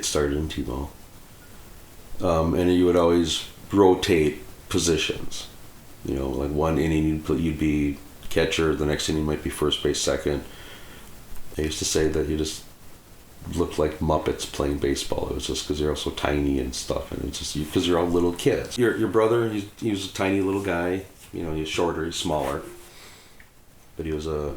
get started in T-ball. And you would always rotate positions. You know, like one inning you'd be catcher, the next inning might be first base, second. I used to say that you just looked like Muppets playing baseball. It was just because you're all so tiny and stuff, and it's just because you're all little kids. Your brother, he was a tiny little guy. You know, he's shorter, he's smaller, but he was a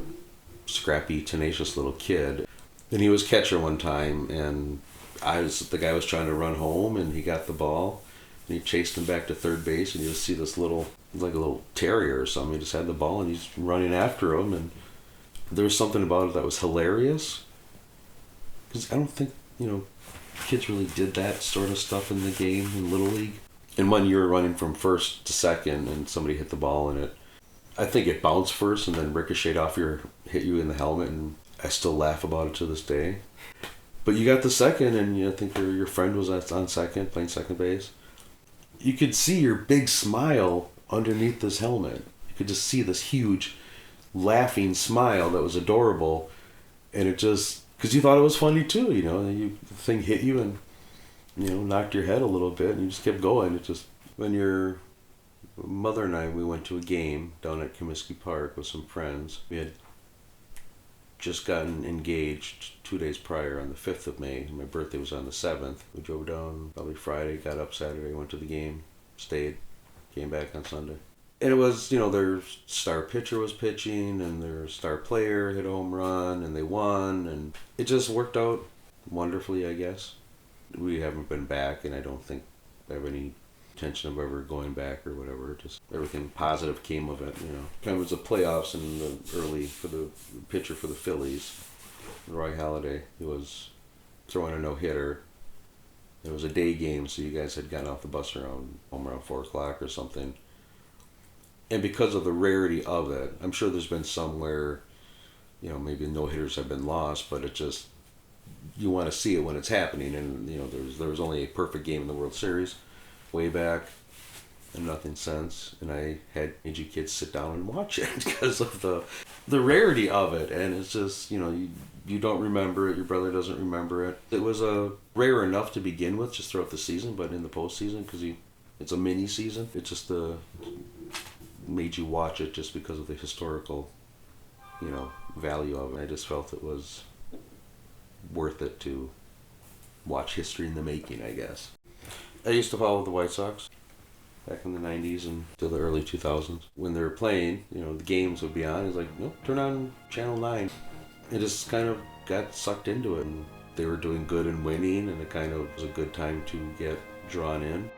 scrappy, tenacious little kid. And he was catcher one time, and the guy was trying to run home, and he got the ball, and he chased him back to third base, and you just see this little, like a little terrier or something. He just had the ball, and he's running after him, and there was something about it that was hilarious. Because I don't think, kids really did that sort of stuff in the game in Little League. And when you were running from first to second and somebody hit the ball in it, I think it bounced first and then ricocheted off hit you in the helmet, and I still laugh about it to this day. But you got the second, and I think your friend was on second, playing second base. You could see your big smile underneath this helmet. You could just see this huge laughing smile that was adorable, and it just, because you thought it was funny too, the thing hit you and knocked your head a little bit, and you just kept going. It just, when your mother and we went to a game down at Comiskey Park with some friends. We had just gotten engaged 2 days prior on the 5th of May. My birthday was on the 7th. We drove down probably Friday, got up Saturday, went to the game, stayed, came back on Sunday. And it was, their star pitcher was pitching, and their star player hit a home run, and they won, and it just worked out wonderfully, I guess. We haven't been back, and I don't think I have any intention of ever going back or whatever. Just everything positive came of it, Kind of was the playoffs in the early for the pitcher for the Phillies, Roy Halladay. He was throwing a no-hitter. It was a day game, so you guys had gotten off the bus around 4 o'clock or something. And because of the rarity of it, I'm sure there's been some where, maybe no-hitters have been lost, but it just, you want to see it when it's happening. And, there was only a perfect game in the World Series way back, and nothing since. And I had made you kids sit down and watch it because of the rarity of it. And it's just, you don't remember it, your brother doesn't remember it. It was rare enough to begin with, just throughout the season, but in the postseason, because it's a mini season, it just made you watch it just because of the historical, value of it. I just felt it was worth it to watch history in the making, I guess. I used to follow the White Sox back in the 90s and to the early 2000s. When they were playing, the games would be on. It's like, nope, turn on Channel 9. It just kind of got sucked into it. And they were doing good and winning, and it kind of was a good time to get drawn in.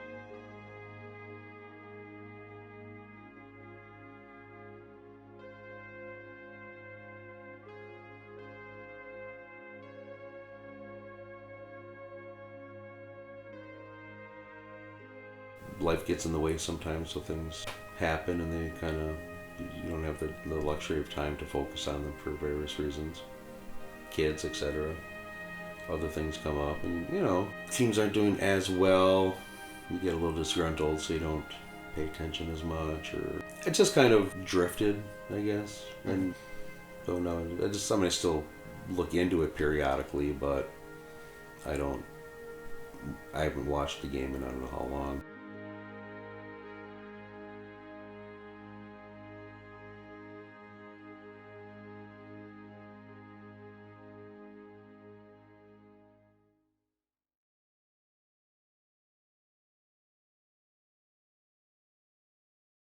Life gets in the way sometimes, so things happen, and they kind of, you don't have the luxury of time to focus on them for various reasons. Kids, etc. Other things come up, and teams aren't doing as well. You get a little disgruntled, so you don't pay attention as much, or it just kind of drifted, I guess. And don't know. I still look into it periodically, but I haven't watched the game in I don't know how long.